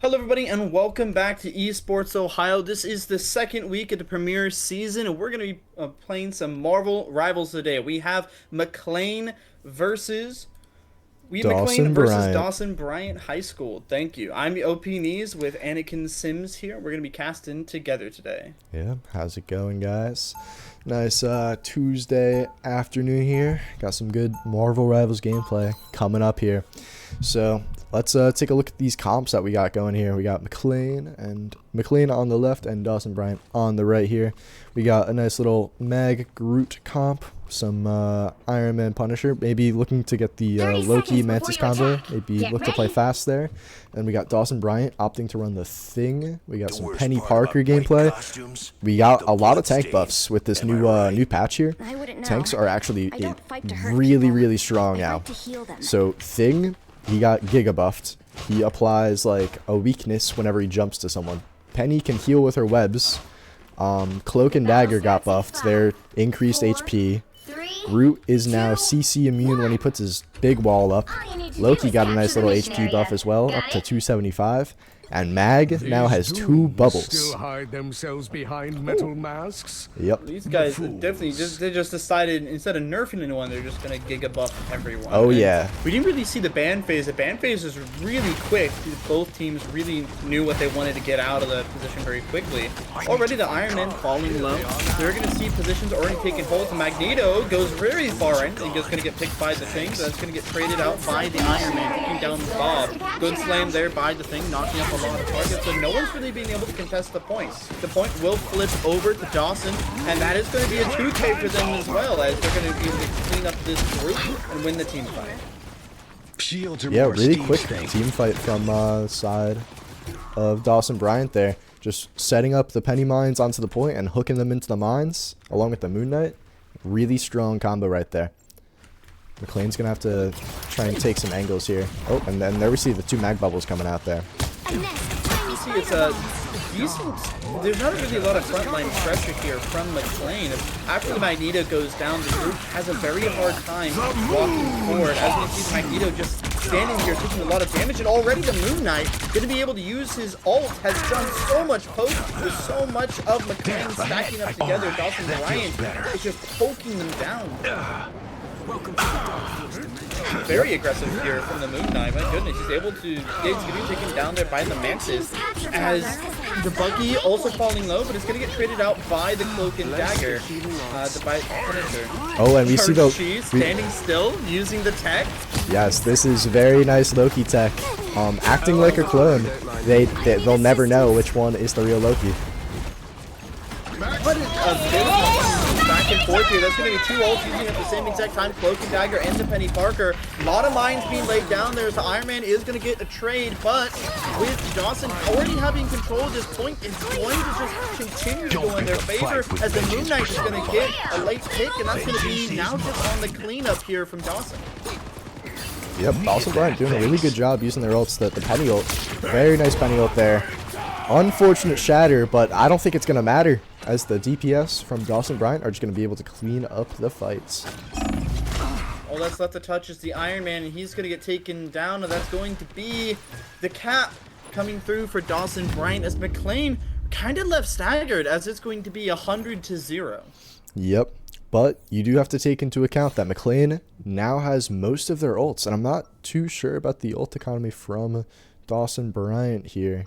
Hello everybody and welcome back to Esports Ohio. This is the second week of the Premier season and we're going to be playing some Marvel Rivals today. We have McClain versus Dawson-Bryant High School. Thank you. I'm the OP Knees with Anakin Sims here. We're going to be casting together today. Yeah, how's it going, guys? Nice Tuesday afternoon here. Got some good Marvel Rivals gameplay coming up here. So let's take a look at these comps that we got going here. We got McClain on the left and Dawson-Bryant on the right here. We got a nice little Mag Groot comp, some Iron Man Punisher, maybe looking to get the Loki Mantis combo, maybe look to play fast there. And we got Dawson-Bryant opting to run the Thing. We got some Penny Parker gameplay. We got a lot of tank buffs with this new patch here. Tanks are actually really strong now. So Thing, he got Giga buffed. He applies like a weakness whenever he jumps to someone. Penny can heal with her webs. Cloak and Dagger got buffed. They're increased HP. Groot is now CC immune when he puts his big wall up. Loki got a nice little HP buff as well, up to 275. And Mag now has 2 bubbles. Still hide themselves behind metal masks. Yep. These guys definitely they just decided instead of nerfing anyone, they're just gonna giga buff everyone. Oh yeah. We didn't really see the ban phase. The ban phase was really quick. Both teams really knew what they wanted to get out of the position very quickly. Already the Iron Man falling low. They're gonna see positions already taking hold. Magneto goes very far in. He's just gonna get picked by the Thing. So that's gonna get traded out by the Iron Man, taking down Bob. Good slam there by the Thing, knocking up a lot of targets, so no one's really being able to contest the points. The point will flip over to Dawson, and that is going to be a 2K for them as well, as they're going to be able to clean up this group and win the team fight. Yeah, really quick team fight from side of Dawson-Bryant there. Just setting up the Penny Mines onto the point and hooking them into the mines, along with the Moon Knight. Really strong combo right there. McClain's going to have to try and take some angles here. Oh, and then there we see the 2 mag bubbles coming out there. You see, it's a decent. There's not really a lot of frontline pressure here from McClain. After the Magneto goes down, the group has a very hard time walking forward. As we can see, Magneto just standing here taking a lot of damage, and already the Moon Knight going to be able to use his ult. Has done so much poke with so much of McClain stacking up together. Dawson-Bryant is just poking them down. Very aggressive here from the Moon Knight. My goodness, he's able to get taken down there by the Mantis. As the Buggy also falling low, but it's going to get traded out by the Cloak and Dagger. By Punisher. Oh, and we see the standing still using the tech. Yes, this is very nice Loki tech. Acting like a clone. They'll never know which one is the real Loki. What is back and forth here? That's going to be 2 ults using at the same exact time. Cloak and Dagger and the Penny Parker. A lot of mines being laid down there. So Iron Man is going to get a trade, but with Dawson already having control of this point, it's going to just continue to go in their favor as the Moon Knight is going to get a late pick, and that's going to be now just on the cleanup here from Dawson. Yep, Dawson-Bryant doing a really good job using their ults. The Penny ult, very nice Penny ult there. Unfortunate shatter, but I don't think it's going to matter, as the DPS from Dawson-Bryant are just going to be able to clean up the fights. All that's left to touch is the Iron Man, and he's going to get taken down, and that's going to be the cap coming through for Dawson-Bryant, as McClain kind of left staggered, as it's going to be 100-0. Yep, but you do have to take into account that McClain now has most of their ults, and I'm not too sure about the ult economy from Dawson-Bryant here.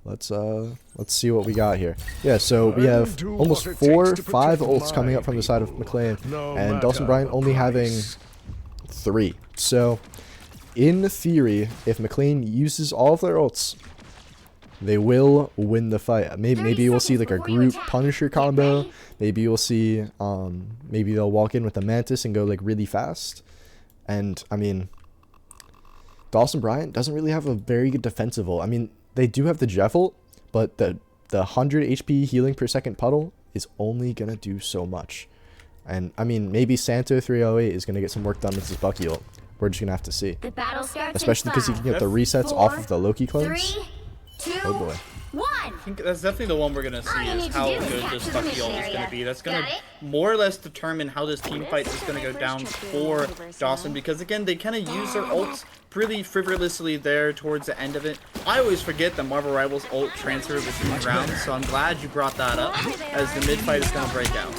Let's see what we got here. Yeah, so we have almost 4 or 5 ults coming up from the side of McClain, and Dawson-Bryant only having 3. So, in theory, if McClain uses all of their ults, they will win the fight. Maybe we'll see like a group Punisher combo. Maybe we'll see, maybe they'll walk in with the Mantis and go like really fast. And I mean, Dawson-Bryant doesn't really have a very good defensive ult. I mean, they do have the Jeff ult, but the 100 HP healing per second puddle is only gonna do so much. And I mean, maybe Santo 308 is gonna get some work done with his Bucky ult. We're just gonna have to see. The battle starts especially because he can get the resets off of the Loki clones. 3, 2, Oh boy. 1. I think that's definitely the one we're gonna see is how good this Bucky ult is gonna be. That's gonna more or less determine how this team fight is gonna go down for Dawson, because again, they kind of use their ults pretty frivolously there towards the end of it. I always forget that Marvel Rivals ult transfer between rounds, so I'm glad you brought that up, as the mid fight is gonna break out.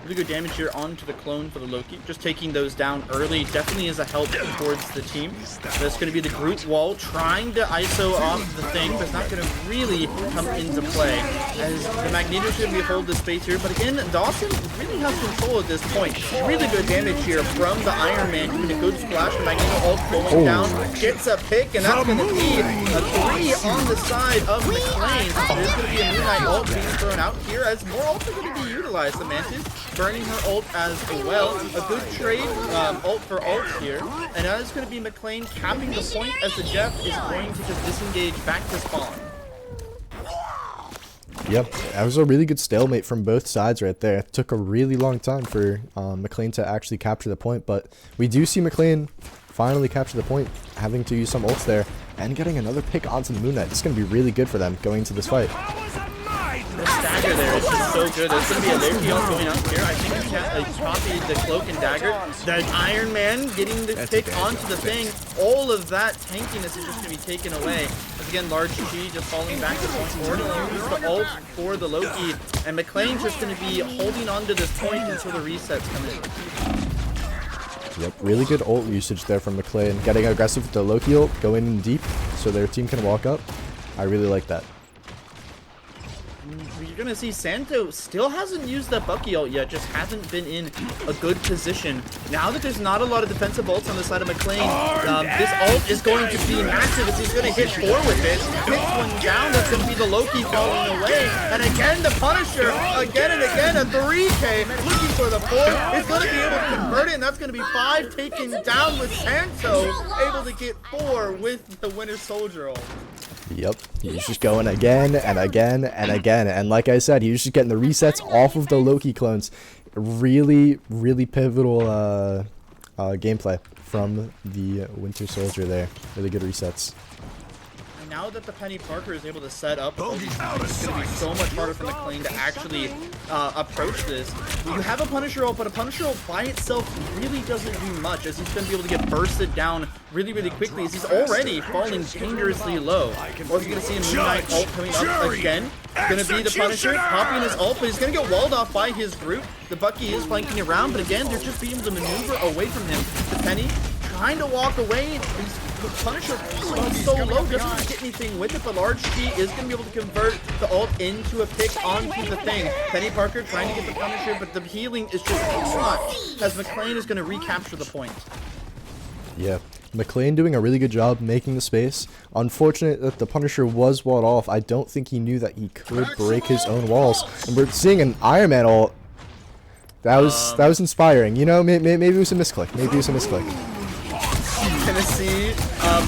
Really good damage here onto the clone for the Loki. Just taking those down early definitely is a help towards the team. That's going to be the group wall trying to ISO off the thing, but it's not going to really come into play. As the Magneto should be hold the space here, but again, Dawson really has control at this point. Really good damage here from the Iron Man, doing a good splash. The Magneto ult going down, gets a pick, and that's going to be a 3 on the side of McClain. There's going to be a Moon Knight ult being thrown out here as more ults are going to be utilized. The Mantis burning her ult as well. A good trade ult for ults here. And that is going to be McClain capping the point as the Jeff is going to just disengage back to spawn. Yep, that was a really good stalemate from both sides right there. It took a really long time for McClain to actually capture the point, but we do see McClain finally capture the point, having to use some ults there, and getting another pick onto the Moon Knight. It's going to be really good for them going into this fight. The stagger there is just so good. There's going to be a Loki ult going up here. I think he copied the cloak and dagger. That Iron Man getting the pick onto the thing. All of that tankiness is just going to be taken away. As again, large Chi just falling back to point forward. Use the ult for the Loki. And McClain's just going to be holding on to this point until the resets come in. Yep, really good ult usage there from McClain. Getting aggressive with the Loki ult, going in deep so their team can walk up. I really like that. You're going to see Santo still hasn't used that Bucky ult yet, just hasn't been in a good position. Now that there's not a lot of defensive ults on the side of McClain, this ult is going to be massive as he's going to hit 4 with it. Hits one down, that's going to be the Loki falling away. And again, the Punisher, again and again, a 3K, looking for the 4. He's going to be able to convert it, and that's going to be 5 taken down with Santo, able to get 4 with the Winter Soldier ult. Yep, he was just going again and again and again. And like I said, he was just getting the resets off of the Loki clones. Really, really pivotal gameplay from the Winter Soldier there. Really good resets. And now that the Penny Parker is able to set up, it's going to be so much harder for McClain to actually approach this. You have a Punisher ult, but a Punisher ult by itself really doesn't do much, as he's going to be able to get bursted down really, really quickly, as he's already falling dangerously low. Or he's going to see a Moon Knight ult coming up again. It's going to be the Punisher popping his ult, but he's going to get walled off by his group. The Bucky is flanking around, but again, they're just being able to maneuver away from him. The Penny trying to walk away. The Punisher falling so low, doesn't get anything with it. The large Chi is going to be able to convert the ult into a pick onto the thing. Penny Parker trying to get the Punisher, but the healing is just too much, as McClain is going to recapture the point. Yeah, McClain doing a really good job making the space. Unfortunate that the Punisher was walled off. I don't think he knew that he could break his own walls. And we're seeing an Iron Man ult. That was inspiring. You know, maybe it was a misclick. Maybe it was a misclick. Gonna see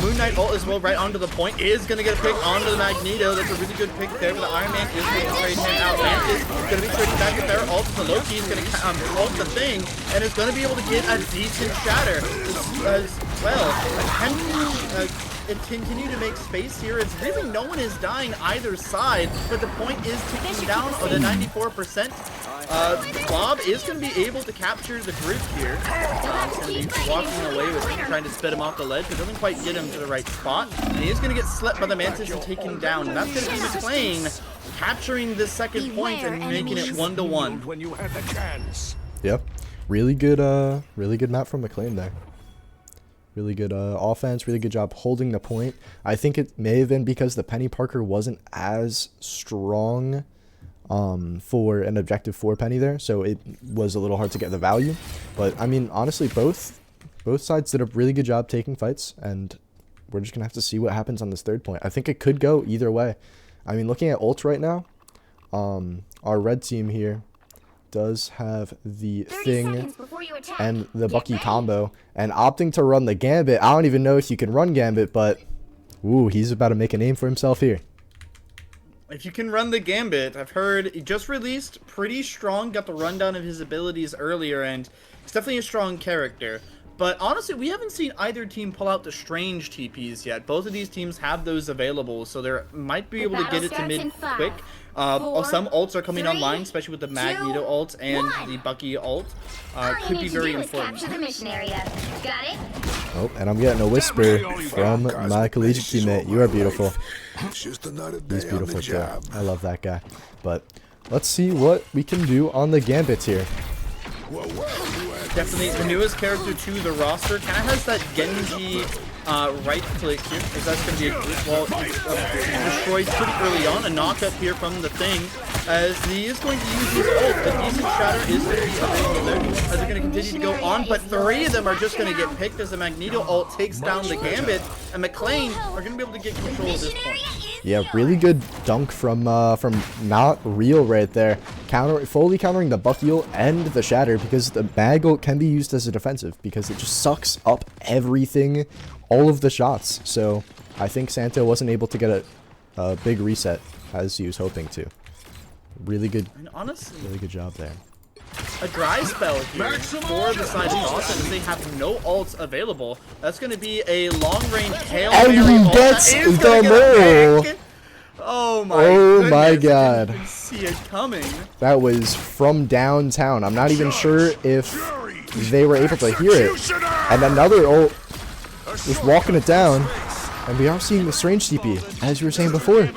Moon Knight ult as well right onto the point. Is gonna get a pick onto the Magneto. That's a really good pick there, but the Iron Man is going to trade him out. Mantis gonna be trading back with their ult. The Loki is gonna ult the thing, and is gonna be able to get a decent shatter as well. Continue to make space here. It's really no one is dying either side, but the point is ticking down to 94%. Bob is going to be able to capture the group here. He's going to be walking away with him, trying to spit him off the ledge, but doesn't quite get him to the right spot. And he is going to get slept by the Mantis and taken down. And that's going to be McClain capturing the second point and making it 1-1. When you had the chance. Yep, really good map from McClain there. Really good offense, really good job holding the point. I think it may have been because the Penny Parker wasn't as strong for an objective 4 Penny there, so it was a little hard to get the value. But I mean, honestly, both sides did a really good job taking fights, and we're just gonna have to see what happens on this third point. I think it could go either way. I mean, looking at ult right now, our red team here does have the thing and the Bucky combo, and opting to run the Gambit. I don't even know if you can run Gambit, but ooh, he's about to make a name for himself here. If you can run the Gambit, I've heard he just released, pretty strong, got the rundown of his abilities earlier, and he's definitely a strong character. But honestly, we haven't seen either team pull out the strange TPs yet. Both of these teams have those available, so they might be able to get it to mid quick. Some ults are coming online, especially with the Magneto ult and the Bucky ult. Could be very important. Oh, and I'm getting a whisper from my collegiate teammate. You are beautiful. He's beautiful too. I love that guy. But let's see what we can do on the Gambits here. Definitely the newest character to the roster. Kind of has that Genji right click here, because that's going to be destroyed pretty early on. A knockup here from the thing, as he is going to use his ult. The decent shatter is going to be available there, as they're going to continue to go on. But 3 of them are just going to get picked as the Magneto ult takes down the Gambit, and McClain are going to be able to get control of this point. Yeah, really good dunk from Not Real right there. Fully countering the Bucky ult and the shatter, because the Mag ult can be used as a defensive because it just sucks up everything, all of the shots. So I think Santo wasn't able to get a big reset as he was hoping to. Really good, and honestly, really good job there. A dry spell here for the side of Dawson, as they have no ults available. That's going to be a long-range Hail Mary ult. Gets the move! Oh my god. I didn't see it coming. That was from downtown. I'm not even sure if they were able to hear it. And another ult was walking it down. And we are seeing the strange TP, as you were saying before.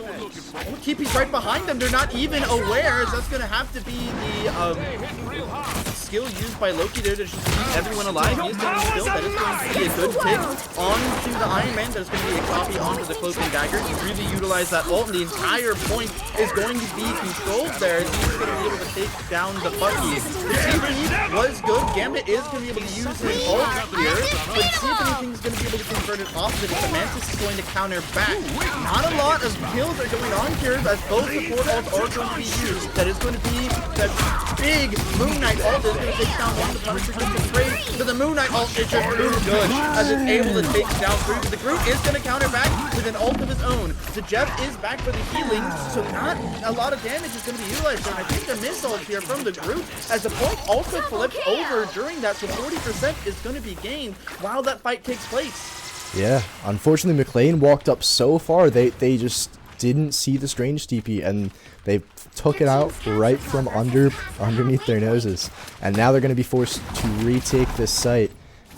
TP's right behind them. They're not even aware, as that's going to have to be the skill used by Loki there to just keep everyone alive. He is taking a skill that is going to be a good pick onto the Iron Man. That is going to be a copy onto the Cloak and Dagger. He really utilized that ult, and the entire point is going to be controlled there. He's going to be able to take down the Bucky. The TP was good. Gambit is going to be able to use his ult here, but see if anything's going to be able to convert it off of it. The Mantis is going to counter back. Not a lot of kills are going on here, as both support ults are going to be used. That is going to be that big Moon Knight ult is going to take down one of the Punisher gets afraid. But the Moon Knight ult is just too good, as it's able to take down Groot. But the Groot is going to counter back with an ult of his own. The Jeff is back for the healing, so not a lot of damage is going to be utilized there. And I think the miss ult here from the Groot, as the point also flipped over during that, so 40% is going to be gained while that fight takes place. Yeah, unfortunately McClain walked up so far, they just didn't see the strange TP, and they took it out right from underneath their noses. And now they're going to be forced to retake this site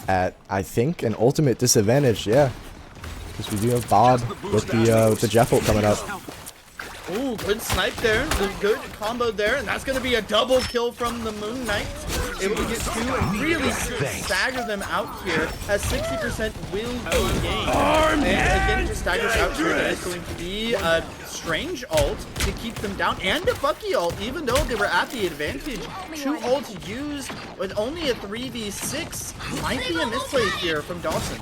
at, I think, an ultimate disadvantage. Yeah, because we do have Bob with the Jeff ult coming up. Ooh, good snipe there. Good combo there. And that's going to be a double kill from the Moon Knight. Able to get 2 and really stagger them out here, as 60% will be gained. And again, just staggers out here. That is going to be a strange ult to keep them down, and a Bucky ult, even though they were at the advantage. 2 ults used with only a 3v6. Might be a misplay here from Dawson.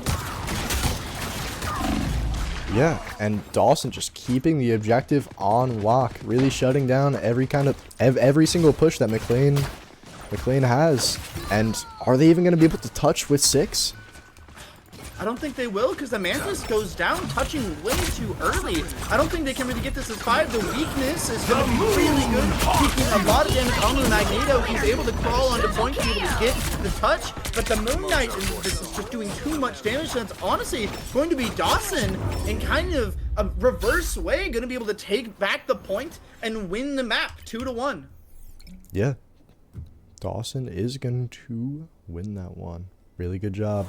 Yeah, and Dawson just keeping the objective on lock, really shutting down every single push that McClain has. And are they even going to be able to touch with 6? I don't think they will, because the Mantis goes down, touching way too early. I don't think they can really get this as 5. The weakness is going to be really good, taking a lot of damage on the Magneto. He's able to crawl onto point to be able to get the touch, but the Moon Knight is just doing too much damage. So it's honestly going to be Dawson in kind of a reverse way, going to be able to take back the point and win the map 2-1. Yeah, Dawson is going to win that one. Really good job.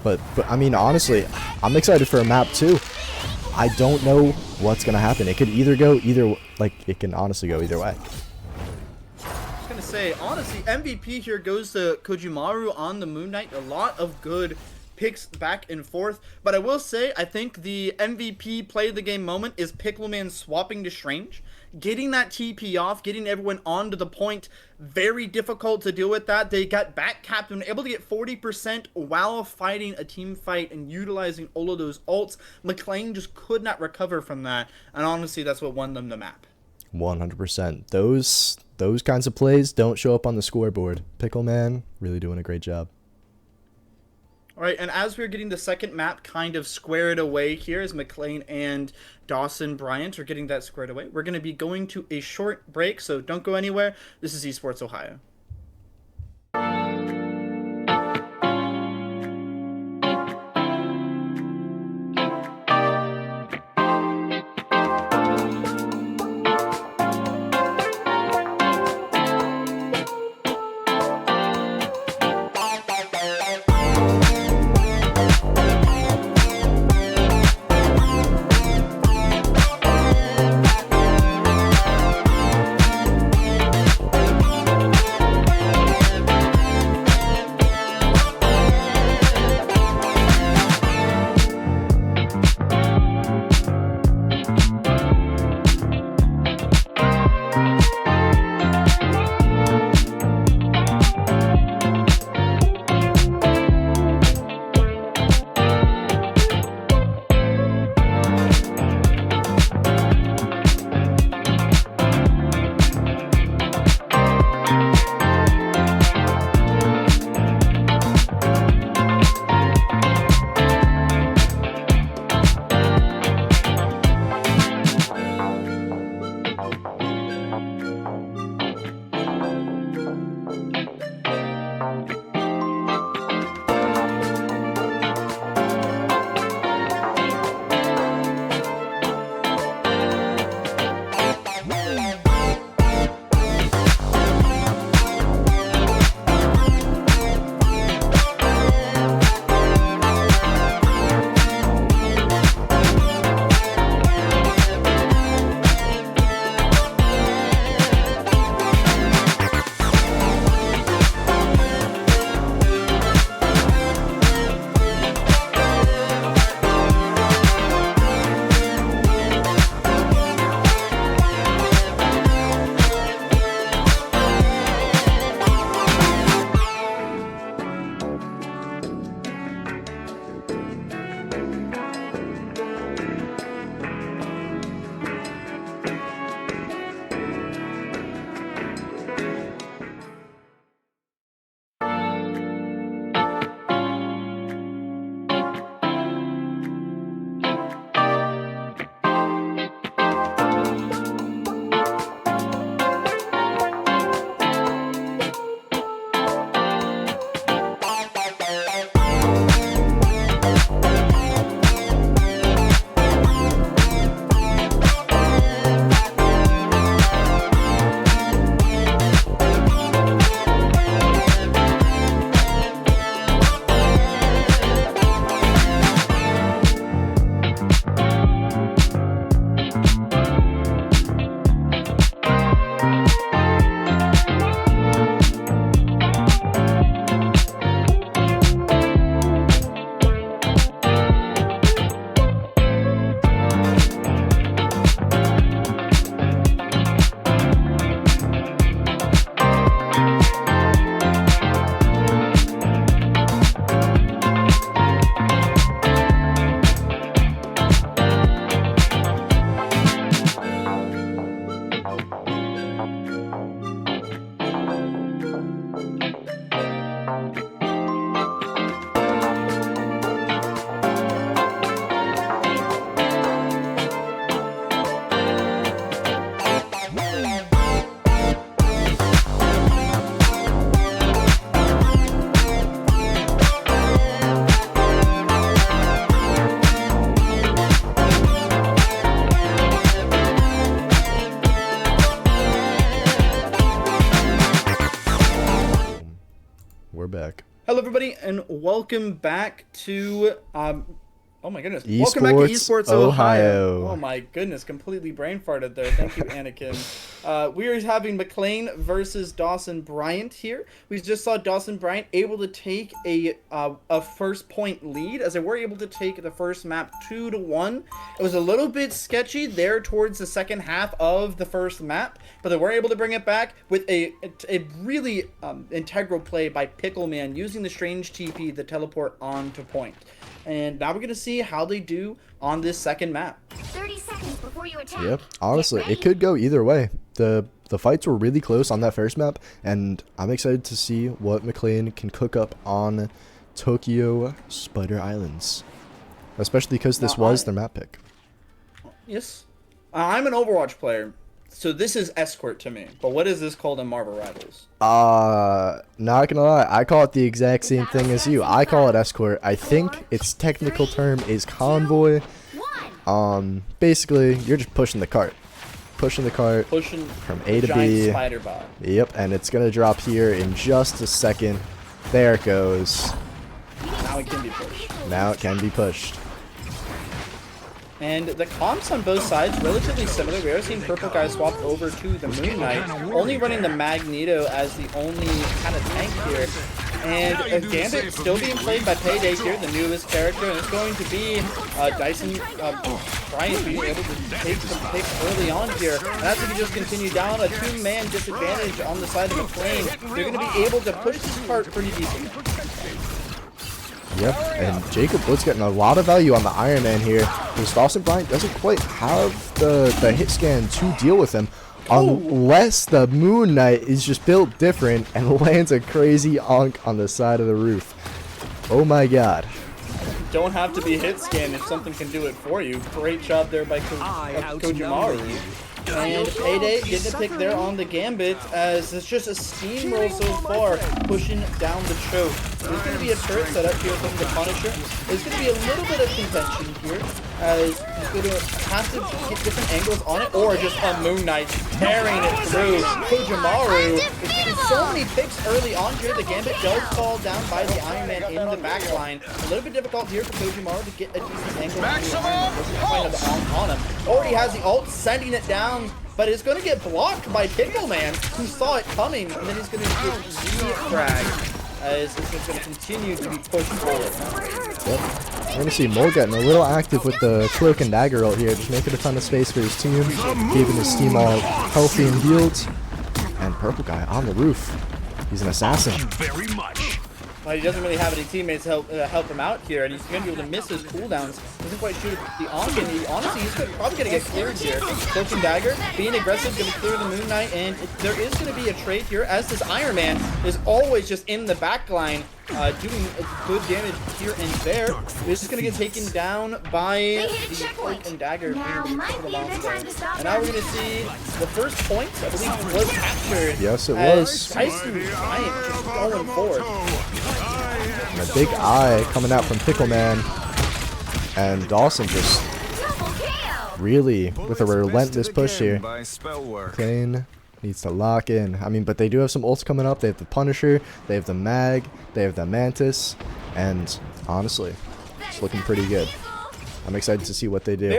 But I mean, honestly, I'm excited for a map too. I don't know what's gonna happen. It could either go it can honestly go either way. I was gonna say, honestly, MVP here goes to Kojimaru on the Moon Knight. A lot of good picks back and forth. But I will say, I think the MVP play of the game moment is Pickleman swapping to Strange. Getting that TP off, getting everyone onto the point, very difficult to deal with that. They got back capped and able to get 40% while fighting a team fight and utilizing all of those ults. McClain just could not recover from that, and honestly, that's what won them the map. 100%. Those kinds of plays don't show up on the scoreboard. Pickleman really doing a great job. All right, and as we're getting the second map kind of squared away here, as McClain and Dawson-Bryant are getting that squared away, we're going to be going to a short break, so don't go anywhere. This is Esports Ohio. We're back. Hello everybody and welcome back to Oh my goodness. Welcome back to Esports Esports Ohio. Ohio. Oh my goodness, completely brain farted there. Thank you, Anakin. We are having McClain versus Dawson-Bryant here. We just saw Dawson-Bryant able to take a first point lead as they were able to take the first map 2-1. It was a little bit sketchy there towards the second half of the first map, but they were able to bring it back with a really integral play by Pickleman using the strange TP to teleport onto point. And now we're going to see how they do on this second map. 30 seconds before you attack. Yep. Honestly, it could go either way. The fights were really close on that first map, and I'm excited to see what McClain can cook up on Tokyo Spider Islands, especially because this was their map pick. Yes. I'm an Overwatch player, so this is Escort to me. But what is this called in Marvel Rivals? Not gonna lie, I call it the exact same thing as you. I call it Escort. I think its technical term is Convoy. Basically, you're just pushing the cart. Pushing from A to B. Spider bot. Yep, and it's gonna drop here in just a second. There it goes. Now it can be pushed. Now it can be pushed. And the comps on both sides relatively similar. We are seeing Purple Guy swap over to the Moon Knight, only running the Magneto as the only kind of tank here. And Gambit still being played by Payday here, the newest character, and it's going to be Dawson-Bryant being able to take some picks early on here. And as we just continue down, a two-man disadvantage on the side of McClain, they're going to be able to push this part pretty decently. Yep, and Jacob Wood's getting a lot of value on the Iron Man here, because Dawson-Bryant doesn't quite have the hit scan to deal with him, unless the Moon Knight is just built different and lands a crazy onk on the side of the roof. Oh my god. Don't have to be hit scan if something can do it for you. Great job there by Kojimaru. And Payday getting a pick there on the Gambit as it's just a steamroll so far, pushing down the choke. There's going to be a turret set up here from the Punisher. There's going to be a little bit of contention here as he's going to have to get different angles on it, or just a Moon Knight tearing it through. Kojimaru is getting so many picks early on here. The Gambit does fall down by the Iron Man in the back line. A little bit difficult here for Kojimaru to get a decent angle on him. Already has the ult, sending it down, but it's going to get blocked by Pickleman, who saw it coming, and then he's going to get re-fragged as this is going to continue to be pushed forward. Yep. We're going to see Mo getting a little active with the Cloak and Dagger ult here, just making a ton of space for his team, keeping his team all healthy and healed. And Purple Guy on the roof. He's an assassin. Very much. Well, he doesn't really have any teammates to help him out here, and he's going to be able to miss his cooldowns. Doesn't quite shoot the onk, and honestly, he's probably going to get cleared here. Cloak and Dagger, being aggressive, going to clear the Moon Knight, and there is going to be a trade here, as this Iron Man is always just in the back line, doing good damage here and there. This is going to get taken down by the Cloak and Dagger. And now we're going to see the first point, I believe, was captured. Yes, it was. Dawson-Bryant just going forward. And a big eye coming out from Pickleman. And Dawson just really with a relentless push here. McClain needs to lock in. I mean, but they do have some ults coming up. They have the Punisher, they have the Mag, they have the Mantis, and honestly, it's looking pretty good. I'm excited to see what they do.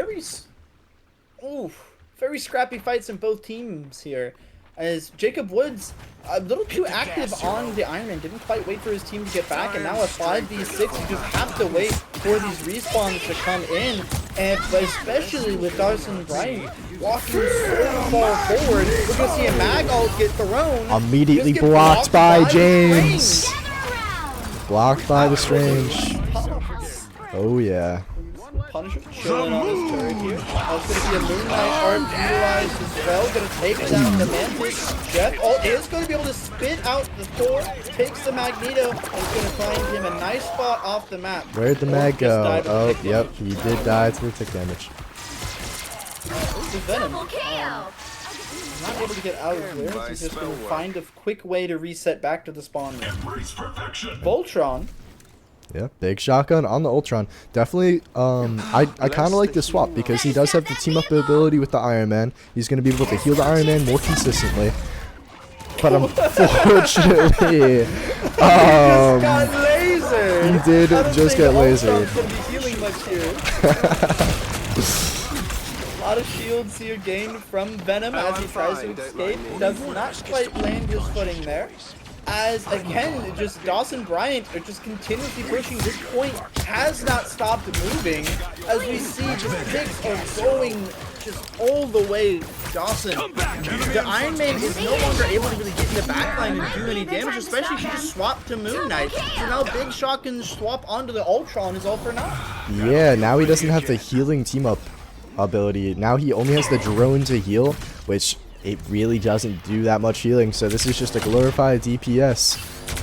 Very scrappy fights in both teams here. As Jacob Woods, a little too active on the Iron Man, didn't quite wait for his team to get back, and now at 5v6, you just have to wait for these respawns to come in, and especially with Dawson-Bryant walking so far forward, we're going to see a mag ult get thrown. Immediately blocked by James. Blocked by the Strange. Oh yeah. Punisher chilling on this turret here. That's going to be a Moon Knight art utilized as well. Going to take down the Mantis. Jeff is going to be able to spit out the Thor, takes the Magneto, and is going to find him a nice spot off the map. Where'd the Mag go? Oh, yep, he did die to the tick damage. This is Venom. Not able to get out of there. He's just going to find a quick way to reset back to the spawn room. Voltron. Yeah, big shotgun on the Ultron. Definitely, I kind of like this swap because he does have the team up ability with the Iron Man. He's going to be able to heal the Iron Man more consistently. But unfortunately, got lasered. he did just get lasered. Healing like much here. A lot of shields here gained from Venom as he tries to escape. Does not quite land his footing there. As again, just Dawson-Bryant are just continuously pushing. This point has not stopped moving. As we see, the picks are going just all the way. Dawson, the Iron Man is no longer able to really get in the backline and do any damage, especially if you just swap to Moon Knight. So now Big Shot can swap onto the Ultron is all for naught. Yeah, now he doesn't have the healing team up ability. Now he only has the drone to heal, which it really doesn't do that much healing. So this is just a glorified DPS.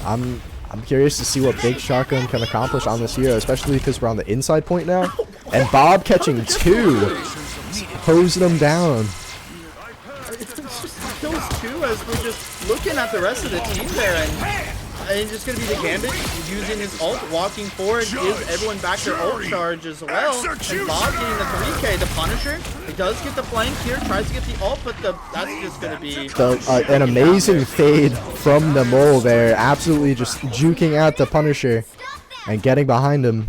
I'm curious to see what Big Shotgun can accomplish on this hero, especially because we're on the inside point now. And Bob catching 2, hosing him down. It's just kills 2 as we're just looking at the rest of the team there, and it's just going to be the Gambit using his ult, walking forward, gives everyone back their ult charge as well. And Bob getting the 3K. The Punisher, he does get the flank here, tries to get the ult, but that's just going to be... An amazing fade from the mole there, absolutely just juking out the Punisher and getting behind him.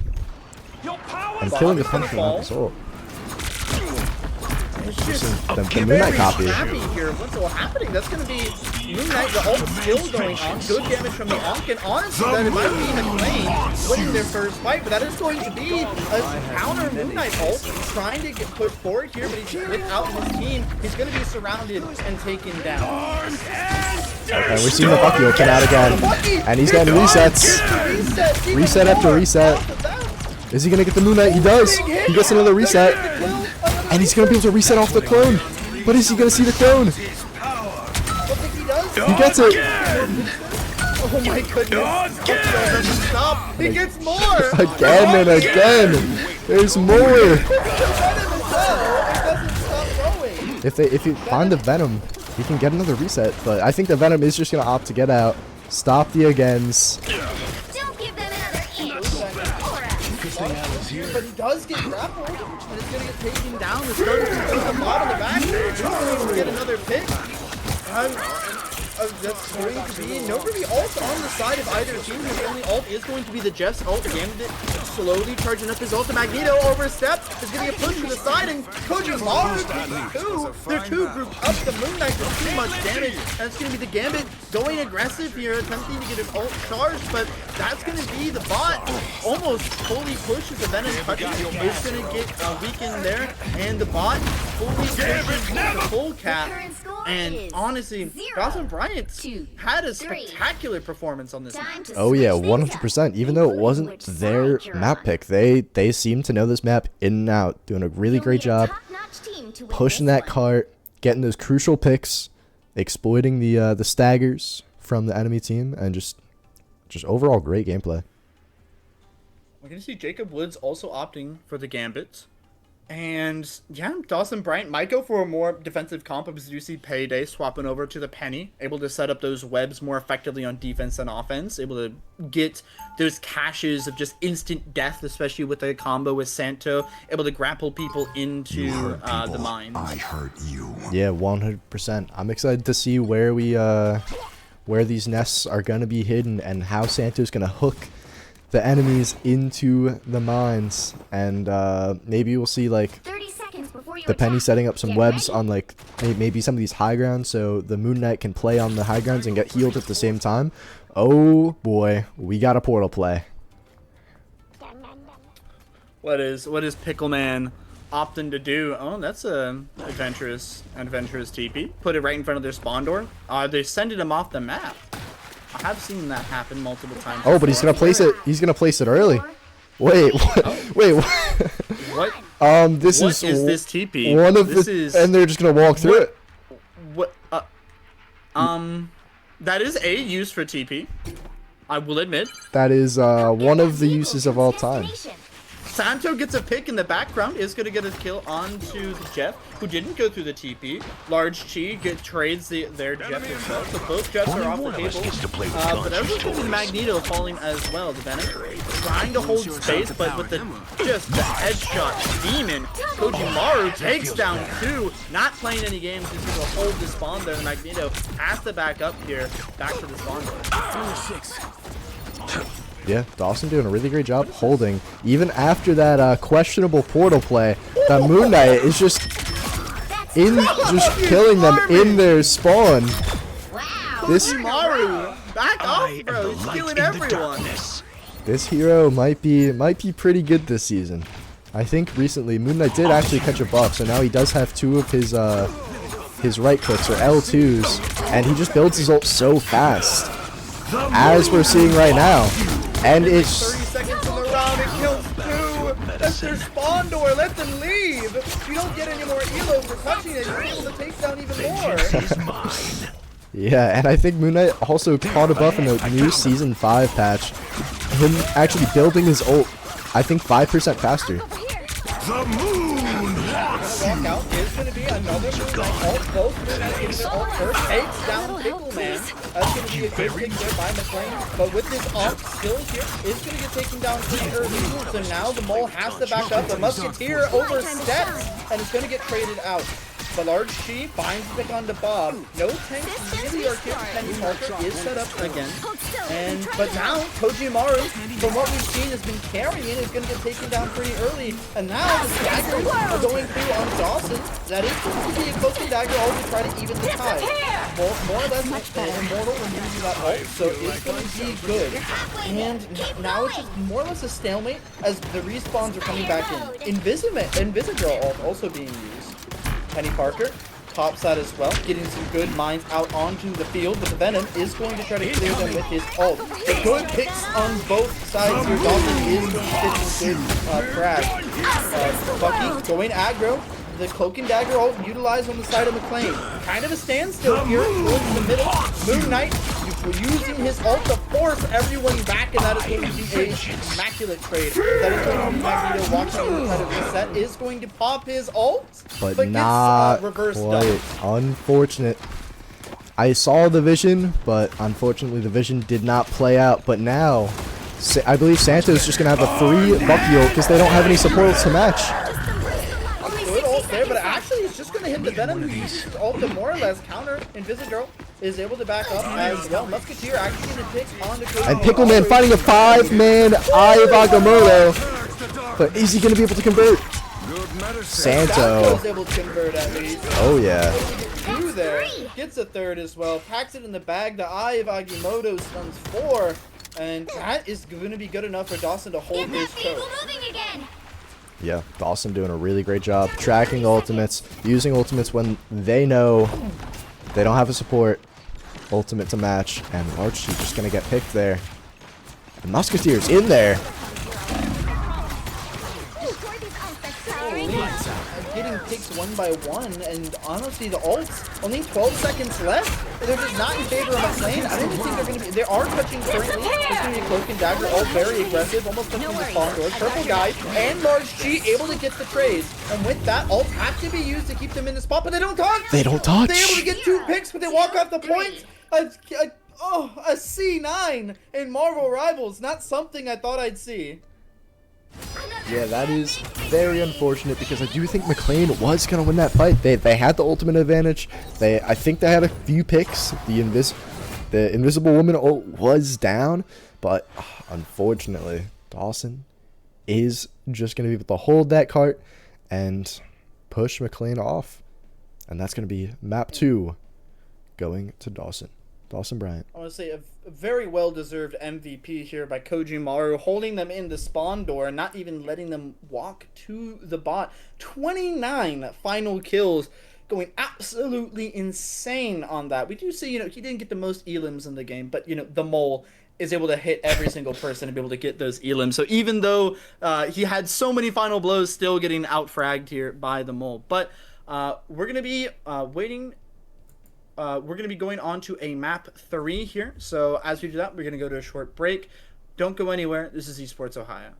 And killing the Punisher with his ult. It's just The Moon Knight copy. happy here. What's all happening? That's going to be Moon Knight. The ult still going on. Good damage from the Onk. And honestly, that it might be McClain winning their first fight, but that is going to be a counter Moon Knight ult trying to get put forward here, but he's without his team. He's going to be surrounded and taken down. Okay, we're seeing the Bucky will come out again. And he's getting resets. Reset after reset. Is he going to get the Moon Knight? He does. He gets another reset. And he's going to be able to reset off the clone. But is he going to see the clone? He gets it. Oh my goodness. Doesn't stop. He gets more. Again and again. There's more. It doesn't stop going. If you find the Venom, he can get another reset. But I think the Venom is just going to opt to get out. Stop the agains. Don't give them another inch. But he does get grappled, and it's going to get taken down. The starter takes a lot on the back. He's going to get another pick. That's going to be nobody ult on the side of either team. His only ult is going to be the Jeff's ult. Gambit slowly charging up his ult. The Magneto oversteps. Is going to get pushed to the side, and Koji Maru takes 2. They're 2 grouped up. The Moon Knight does too much damage, and it's going to be the Gambit going aggressive here, attempting to get his ult charged, but that's going to be the bot almost fully pushes the Venom touches. It's going to get weakened there, and the bot fully pushes the full cap. And honestly, Dawson-Bryant had a spectacular performance on this map. Oh yeah, 100%. Even though it wasn't their map pick, they seem to know this map in and out, doing a really great job pushing that cart, getting those crucial picks, exploiting the staggers from the enemy team, and just overall great gameplay. We're gonna see Jacob Woods also opting for the Gambit. And yeah, Dawson-Bryant might go for a more defensive comp, because you see Payday swapping over to the Penny, able to set up those webs more effectively on defense and offense, able to get those caches of just instant death, especially with the combo with Santo, able to grapple people into the mines. I hurt you. Yeah, 100%. I'm excited to see where where these nests are gonna be hidden and how Santo's gonna hook the enemies into the mines, and maybe we'll see like 30 seconds before you the Penny attack. setting up some Get webs ready. on like maybe some of these high grounds, so the Moon Knight can play on the high grounds and get healed at the same time. Oh boy, we got a portal play. What is Pickleman opting to do? Oh, that's a adventurous TP. Put it right in front of their spawn door. They're sending him off the map. I have seen that happen multiple times. Oh, but he's gonna place it. He's gonna place it early. Wait, wait. What? This What is this TP? one of This the, is- and they're just gonna walk through it. What? That is a use for TP. I will admit. That is one of the uses of all time. Santo gets a pick in the background, is going to get a kill onto the Jeff, who didn't go through the TP. Large Chi trades their Jeff himself, so both Jeffs are off the table. But everyone's going to be Magneto falling as well. The Venom trying to hold space, but with the headshot demon, Koji Maru takes down 2. Not playing any games, he's going to hold the spawn there. The Magneto has to back up here, back to the spawn there. Yeah, Dawson doing a really great job holding. Even after that questionable portal play, that Moon Knight is just killing them in their spawn. Wow. This Maru, back off, bro. He's killing everyone. this hero might be pretty good this season. I think recently Moon Knight did actually catch a buff, so now he does have 2 of his right clicks or L2s, and he just builds his ult so fast, as we're seeing right now. And it's 30 seconds in the round, it kills 2. That's their spawn door. Let them leave. You don't get any more elo for touching it. You're able to take down even more. yeah, and I think Moon Knight also caught a buff in the new Season 5 patch. Him actually building his ult, I think 5% faster. The moon haunts Walk out is going to be another Moon Knight ult. Both Moon Knight getting their ult first. Takes down Pickle Man. That's going to be a good pick there by McClain. But with this ult still here, is going to get taken down pretty early. So now the Mole has to back up. The Musketeer oversteps and is going to get traded out. The large Chi finds the pick onto Bob. No tanks really are here. Penny Parker is set up again. But now Kojimaru, from what we've seen, has been carrying it. Is going to get taken down pretty early. And now the daggers are going through on Dawson. That is going to be a cloaking dagger ult to try to even the tide. More or less immortal when using that ult, so it's going to be good. And now it's just more or less a stalemate as the respawns are coming back in. Invisigirl ult also being used. Penny Parker, top side as well, getting some good mines out onto the field, but the Venom is going to try to clear them with his ult. The good picks on both sides here. Dawson is going to get some good frag. Bucky going aggro. The Cloak and Dagger ult utilized on the side of McClain. Kind of a standstill here towards the middle. Moon Knight using his ult to force everyone back, and that is going to be an immaculate trade. That is going to be Magneto watching him try to reset. Is going to pop his ult, but not gets reversed quite. Unfortunate. I saw the vision, but unfortunately the vision did not play out. But now, I believe Santos is just going to have a free Bucky ult because they don't have any supports to match. Good ult there, but actually it's just going to hit the Venom, who uses his ult to more or less counter. Invisigirl is able to back up as well. Musketeer actually going to pick on the Cody. And Pickleman fighting a 5-man Eye of Agamotto. But is he going to be able to convert? Santo. Was able to convert at least. Oh yeah. Two there. Gets a third as well. Packs it in the bag. The Eye of Agamotto stuns 4. And that is going to be good enough for Dawson to hold his choke. Yeah, Dawson doing a really great job tracking ultimates, using ultimates when they know they don't have a support ultimate to match, and Large Chief just gonna get picked there. The Musketeer's in there. Getting picks one by one, and honestly, the ults only 12 seconds left. They're just not in favor of McClain. I don't even think they're going to be. They are touching currently. It's going to be a Cloak and Dagger ult, very aggressive, almost touching the spawn door. Purple guy and Large Chi able to get the trades, and with that, ults have to be used to keep them in the spot, but they don't touch. They don't touch. They're able to get 2 picks, but they walk off the point. A C9 in Marvel Rivals. Not something I thought I'd see. Yeah, that is very unfortunate because I do think McClain was gonna win that fight. They had the ultimate advantage. I think they had a few picks. The Invisible Woman ult was down, but unfortunately, Dawson is just gonna be able to hold that cart and push McClain off, and that's gonna be map 2 going to Dawson. Dawson-Bryant. I want to say a very well-deserved MVP here by Kojimaru, holding them in the spawn door and not even letting them walk to the bot. 29 final kills, going absolutely insane on that. We do see, he didn't get the most elims in the game, but, the Mole is able to hit every single person and be able to get those elims. So even though he had so many final blows, still getting out-fragged here by the Mole. But we're going to be waiting... we're going to be going on to a map 3 here. So as we do that, we're going to go to a short break. Don't go anywhere. This is Esports Ohio.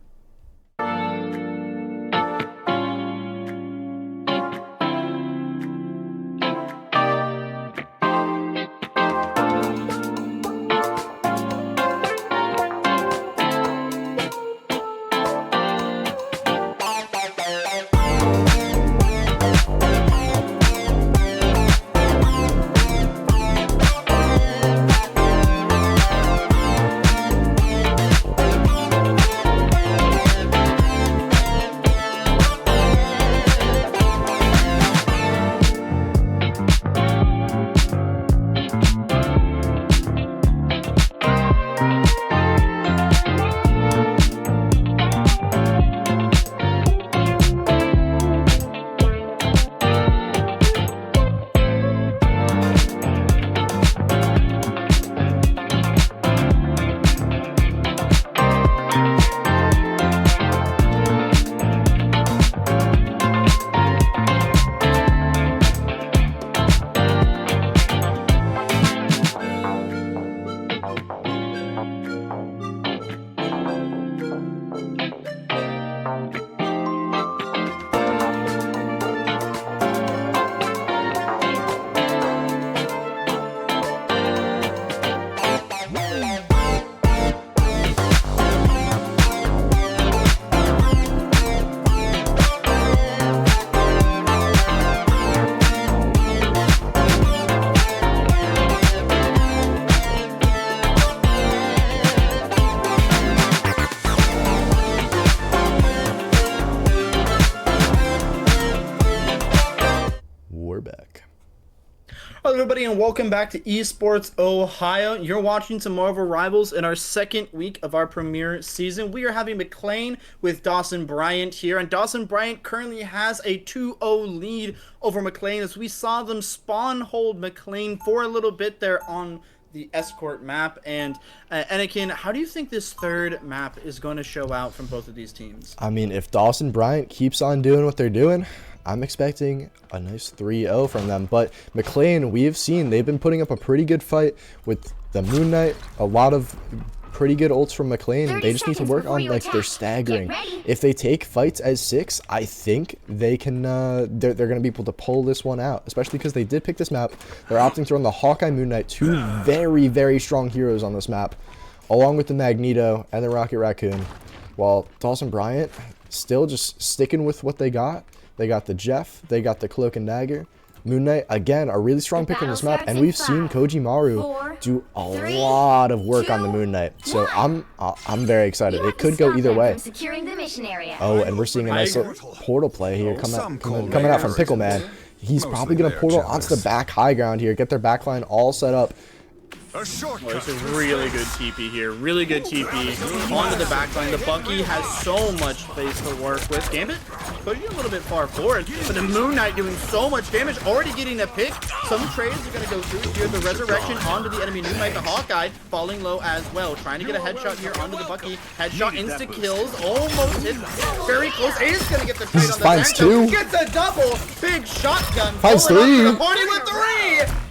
everybody, and welcome back to Esports Ohio. You're watching some Marvel Rivals in our second week of our premiere season. We are having McClain with Dawson-Bryant here, and Dawson-Bryant currently has a 2-0 lead over McClain as we saw them spawn hold McClain for a little bit there on the escort map. And Anakin, how do you think this third map is going to show out from both of these teams? I mean, if Dawson-Bryant keeps on doing what they're doing, I'm expecting a nice 3-0 from them. But McClain, we have seen they've been putting up a pretty good fight with the Moon Knight. A lot of pretty good ults from McClain. They just need to work on like their staggering. If they take fights as 6, I think they can. They're going to be able to pull this one out, especially because they did pick this map. They're opting to run the Hawkeye Moon Knight, two very strong heroes on this map, along with the Magneto and the Rocket Raccoon. While Dawson-Bryant still just sticking with what they got. They got the Jeff, they got the Cloak and Dagger. Moon Knight, again, a really strong pick on this map, and we've seen Koji Maru do a lot of work on the Moon Knight. So I'm very excited. It could go either way. Oh, and we're seeing a nice little portal play here coming out from Pickle Man. He's probably going to portal onto the back high ground here, get their backline all set up. Oh, this is really good TP here. Really good TP onto the backline. The Bucky has so much space to work with. Gambit pushing a little bit far forward, but the Moon Knight doing so much damage, already getting a pick. Some trades are going to go through here. The Resurrection onto the enemy Moon Knight. The Hawkeye falling low as well. Trying to get a headshot here onto the Bucky. Headshot, insta kills, almost hit. Very close. Is going to get the trade on the finds Zango. two. Gets a double. Big shotgun. Finds three. The party with 3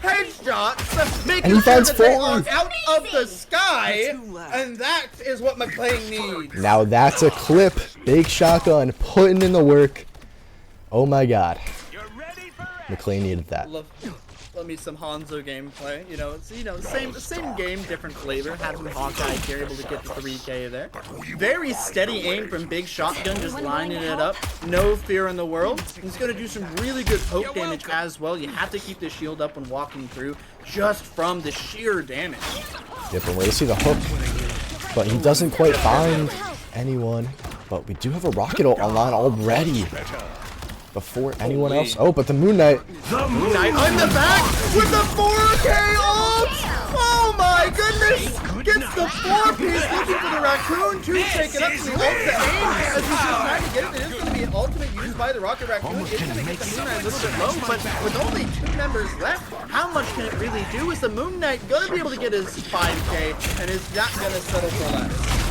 headshots. And he finds 4. Out of the sky, and that is what McClain needs. Now that's a clip. Big shotgun, putting in the work. Oh my god. McClain needed that. Love me some Hanzo gameplay. Same game, different flavor. Having Hawkeye here able to get the 3K there. Very steady aim from Big Shotgun, just lining it up. No fear in the world. He's going to do some really good poke damage as well. You have to keep the shield up when walking through, just from the sheer damage. Yep, and we see the hook, but he doesn't quite find anyone. But we do have a rocket ult online already. Before anyone else. Oh, but the Moon Knight. The Moon Knight on the back with the 4K ult! Oh my goodness! Gets the 4-piece looking for the Raccoon. 2 taken up to the ult to aim as he's just trying to get it. It is going to be an ultimate used by the Rocket Raccoon. It's going to get the Moon Knight a little bit low, but with only 2 members left, how much can it really do? Is the Moon Knight going to be able to get his 5K, and is not going to settle for less?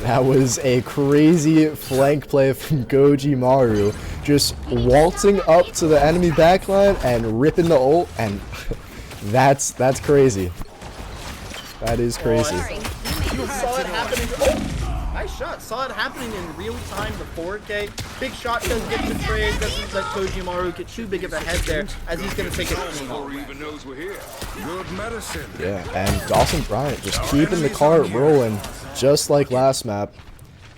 That was a crazy flank play from Koji Maru, just waltzing up to the enemy backline and ripping the ult, and that's crazy. That is crazy. You saw it happening. Oh, nice shot. Saw it happening in real time. The 4K. Big shot doesn't get the trade. Doesn't let Koji Maru get too big of a head there, as he's going to take it clean. Good medicine. Yeah, and Dawson-Bryant just keeping the cart rolling, just like last map.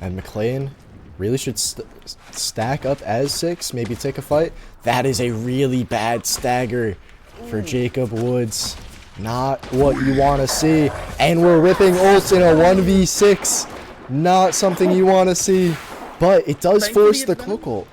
And McClain really should stack up as 6, maybe take a fight. That is a really bad stagger for Jacob Woods. Not what you want to see. And we're ripping ults in a 1v6. Not something you want to see. But it does force the cloak ult.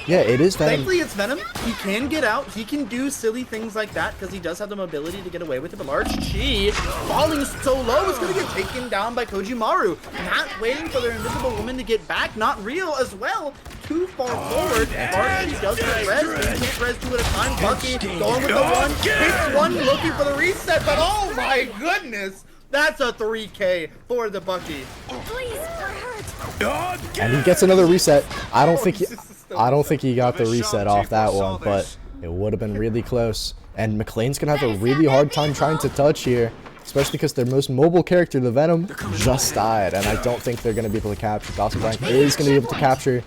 Yeah, it is Venom. Thankfully, it's Venom. He can get out. He can do silly things like that because he does have the mobility to get away with it. But Large Chi falling so low is going to get taken down by Koji Maru. Not waiting for their invisible woman to get back. Not real as well. Too far forward. Large Chi does get res, but he can't res 2 at a time. Bucky going with the 1. Hits 1 looking for the reset, but oh my goodness. That's a 3K for the Bucky. And he gets another reset. I don't think he got the reset off that one, but it would have been really close. And McClain's gonna have a really hard time trying to touch here, especially because their most mobile character, the Venom, just died, and I don't think they're gonna be able to capture. Dawson-Bryant is gonna be able to capture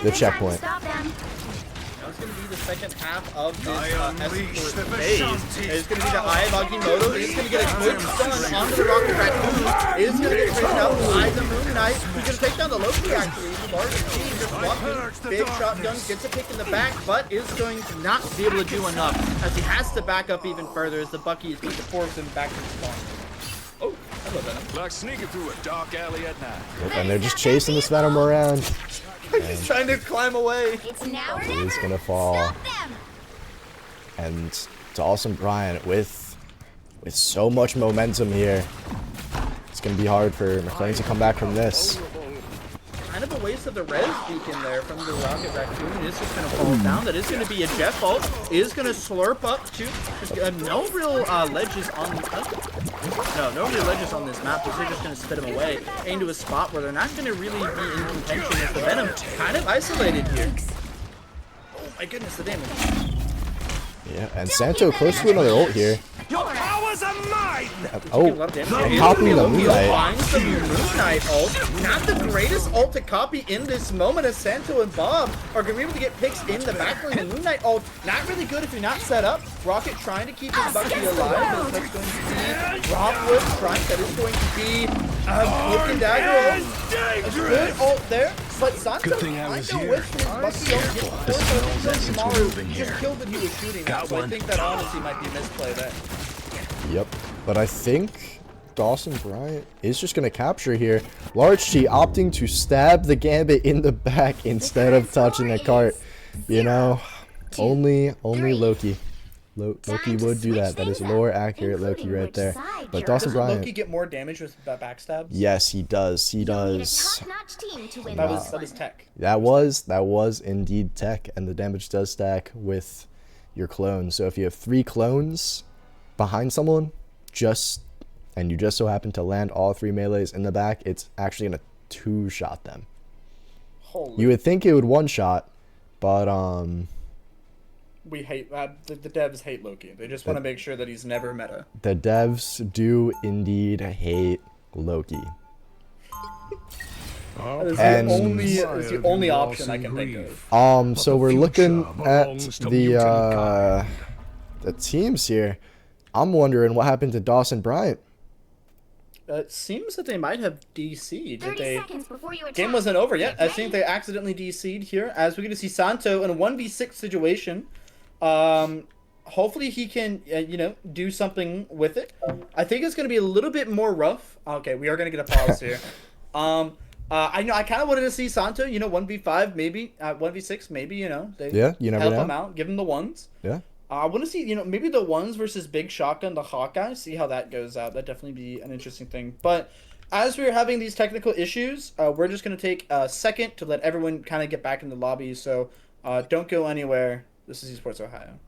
the checkpoint. That's going to be the second half of this escort phase. It's going to be the Eye of Agimoto. It's going to get a quick stun onto the Rocket Raccoon. It's going to get traded out by the Moon Knight. He's going to take down the Loki, actually. Large team just walking. Big shotgun gets a pick in the back, but is going to not be able to do enough as he has to back up even further as the Bucky is going to force him back to the spawn. Oh, hello, Venom. Like sneaking through a dark alley at night. And they're just chasing this Venom around. He's trying to climb away. It's now or He's never. gonna fall. Stop them. And Dawson-Bryant with so much momentum here. It's going to be hard for McClain to come back from this. Kind of a waste of the res beacon there from the Rocket Raccoon. It's just going to fall down. That is going to be a Jeff ult. Is going to slurp up to no real ledges on no real ledges on this map. They're just going to spit him away into a spot where they're not going to really be in contention with the Venom. Kind of isolated here. Oh my goodness, the damage. Yeah, and Santo close to another ult here. Your powers are mine! Oh, and copying the Moon Knight. Finds the Moon Knight ult. Not the greatest ult to copy in this moment, as Santo and Bob are going to be able to get picks in the backline. The Moon Knight ult, not really good if you're not set up. Rocket trying to keep his Bucky alive, but that's going to be Robwood Strike. That is going to be a Cloak and Dagger ult. A good ult there, but Santo thing I was here. with his Bucky ult. Just killed that he was shooting at, so I think that honestly might be a misplay there. Yep, but I think Dawson-Bryant is just going to capture here. Large G opting to stab the Gambit in the back instead of touching the cart. You know, only Loki. Loki would do that. That is lore accurate Loki right there. But Dawson-Bryant. Loki get more damage with backstabs? Yes, he does. He does. That was tech. That was indeed tech, and the damage does stack with your clones. So if you have 3 clones behind someone, and you just so happen to land all 3 melees in the back, it's actually gonna 2-shot them. Holy. You would think it would 1-shot, but we hate the devs hate Loki. They just want to make sure that he's never meta. the devs do indeed hate Loki. It's the only option I can think of. So we're looking at the teams here. I'm wondering what happened to Dawson-Bryant. It seems that they might have DC'd. 30 seconds before you attack. Game wasn't over yet. I think they accidentally DC'd here, as we're going to see Santo in a 1v6 situation. Hopefully he can, do something with it. I think it's going to be a little bit more rough. Okay, we are going to get a pause here. I know I kind of wanted to see Santo, 1v5 maybe, 1v6 maybe, they you never help know. him out, give him the ones. Yeah. I want to see, maybe the ones versus Big Shotgun, the Hawkeye, see how that goes out. That'd definitely be an interesting thing. But as we're having these technical issues, we're just going to take a second to let everyone kind of get back in the lobby. So don't go anywhere. This is Esports Ohio.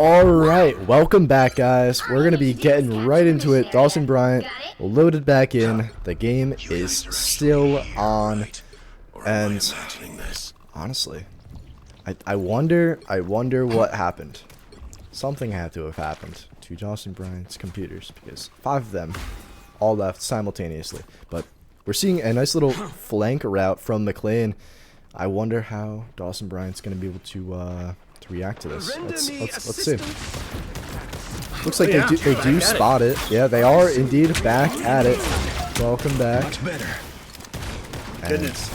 All right, welcome back, guys. We're going to be getting right into it. Dawson-Bryant loaded back in. The game is still on. And honestly, I wonder what happened. Something had to have happened to Dawson-Bryant's computers because 5 of them all left simultaneously. But we're seeing a nice little flank route from McClain. I wonder how Dawson-Bryant's going to be able to react to this. Let's see. Looks like they do spot it. Yeah, they are indeed back at it. Welcome back. Goodness.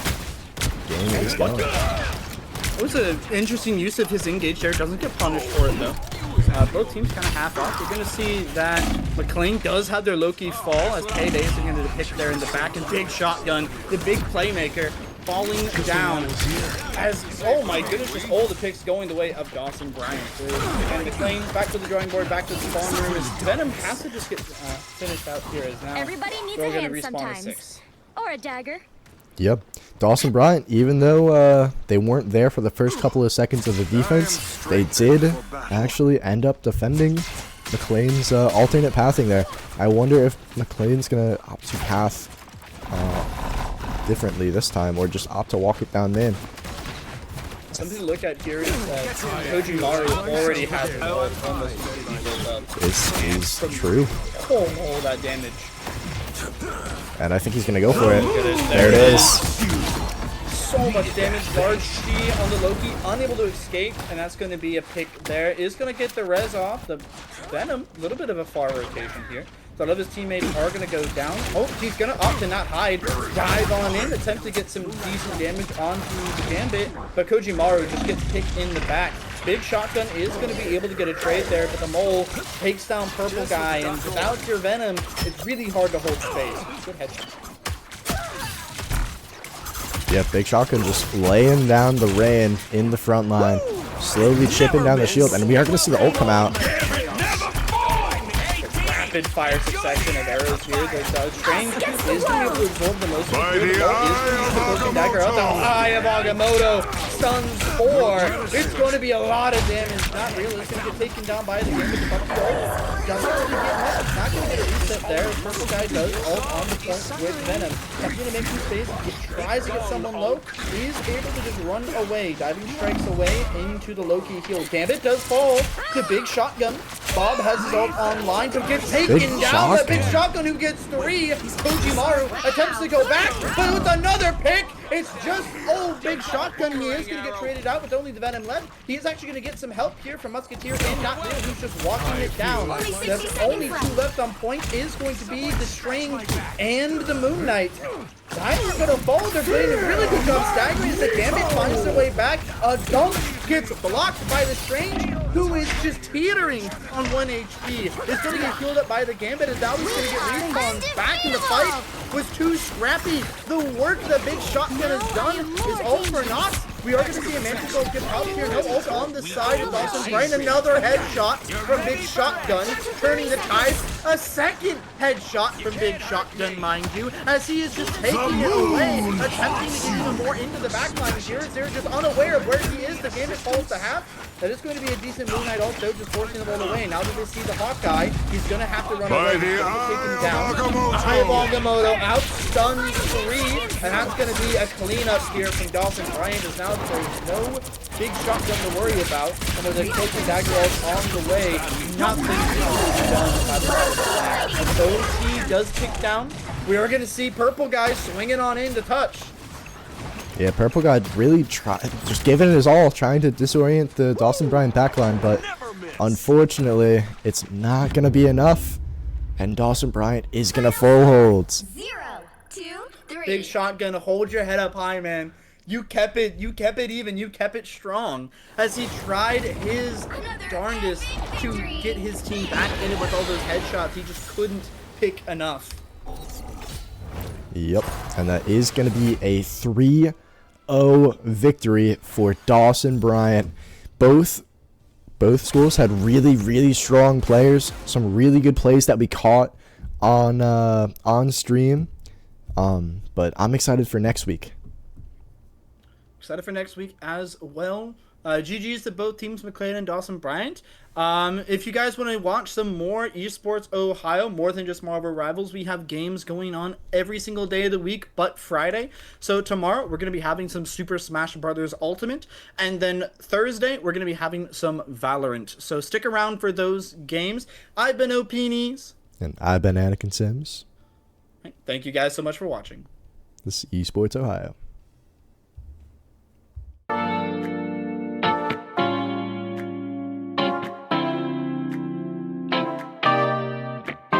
Game is going. It was an interesting use of his engage there. Doesn't get punished for it though. Both teams kind of half off. You're going to see that McClain does have their low-key fall as Paydays are going to pick there in the back, and big shotgun, the big playmaker, falling down as, oh my goodness, just all the picks going the way of Dawson-Bryant. And McClain back to the drawing board, back to the spawn room. As Venom has to just get finished out here as now. Everybody needs a hand sometimes. Or a dagger. Yep. Dawson-Bryant, even though they weren't there for the first couple of seconds of the defense, they did actually end up defending McClain's alternate pathing there. I wonder if McClain's going to opt to path differently this time, or just opt to walk it down man. Something to look at here is that Koji Maru already has his ult almost completely built up. This is true. Oh, that damage. And I think he's going to go for it. There it is. So much damage. Large Chi on the Loki, unable to escape, and that's going to be a pick there. Is going to get the res off. The Venom, a little bit of a far rotation here. So a lot of his teammates are going to go down. Oh, he's going to opt to not hide. Dive on in, attempt to get some decent damage onto the Gambit, but Koji Maru just gets picked in the back. Big Shotgun is going to be able to get a trade there, but the Mole takes down Purple Guy, and without your Venom, it's really hard to hold space. Good headshot. Yeah, Big Shotgun just laying down the rain in the front line, slowly chipping down the shield, and we are going to see the ult come out. Rapid fire succession of arrows here. The Strange is going to be able to absorb the most of the ult. Is going to use the Potion Dagger out. The Eye of Agamotto stuns 4. It's going to be a lot of damage. Not really. It's going to get taken down by the Gambit. The Bucky ult doesn't really get much. It's not going to get a reset there. Purple Guy does ult on the point with Venom. That's going to make some space. He tries to get someone low. He's able to just run away. Diving strikes away into the Loki heal. Gambit does fall to Big Shotgun. Bob has his ult online, but gets taken down. The Big Shotgun who gets 3. Koji Maru attempts to go back, but with another pick, it's just old Big Shotgun. He is going to get traded out with only the Venom left. He is actually going to get some help here from Musketeer and Not Real, who's just walking it down. The only 2 left on point is going to be the Strange and the Moon Knight. Diamond's going to fall. They're doing a really good job staggering as the Gambit finds their way back. A dunk gets blocked by the Strange, who is just teetering on 1 HP. It's going to get healed up by the Gambit, and now he's going to get respawned back in the fight. Was too scrappy. The work that Big Shotgun has done is all for naught. We are going to see a Mantis ult get out here. No ult on the side of Dawson-Bryant. Another headshot from Big Shotgun, turning the tides. A second headshot from Big Shotgun, mind you, as he is just taking it away, attempting to get even more into the backline here. They're just unaware of where he is. The Gambit falls to half. That is going to be a decent Moon Knight also, just forcing them all away. Now that they see the Hawkeye, he's going to have to run away. He's going to take him down. Eye of Agamotto outstuns 3, and that's going to be a cleanup here from Dawson-Bryant, as now there's no Big Shotgun to worry about, and there's a Cloak and Dagger ult on the way. Nothing is done by the side of the flag. OT does kick down. We are going to see Purple Guy swinging on in to touch. Yeah, Purple Guy really just giving it his all, trying to disorient the Dawson-Bryant backline, but unfortunately, it's not going to be enough, and Dawson-Bryant is going to full hold. 0, 2, 3. Big Shotgun, hold your head up high, man. You kept it even, you kept it strong, as he tried his darndest to get his team back in it with all those headshots. He just couldn't pick enough. Yep, and that is going to be a 3-0 victory for Dawson-Bryant. Both schools had really strong players, some really good plays that we caught on stream. But I'm excited for next week. Excited for next week as well. GG's to both teams, McClain and Dawson-Bryant. If you guys want to watch some more Esports Ohio, more than just Marvel Rivals, we have games going on every single day of the week but Friday. So tomorrow we're going to be having some Super Smash Bros. Ultimate, and then Thursday we're going to be having some Valorant. So stick around for those games. I've been Opinies. And I've been Anakin Sims. Thank you guys so much for watching. This is Esports Ohio.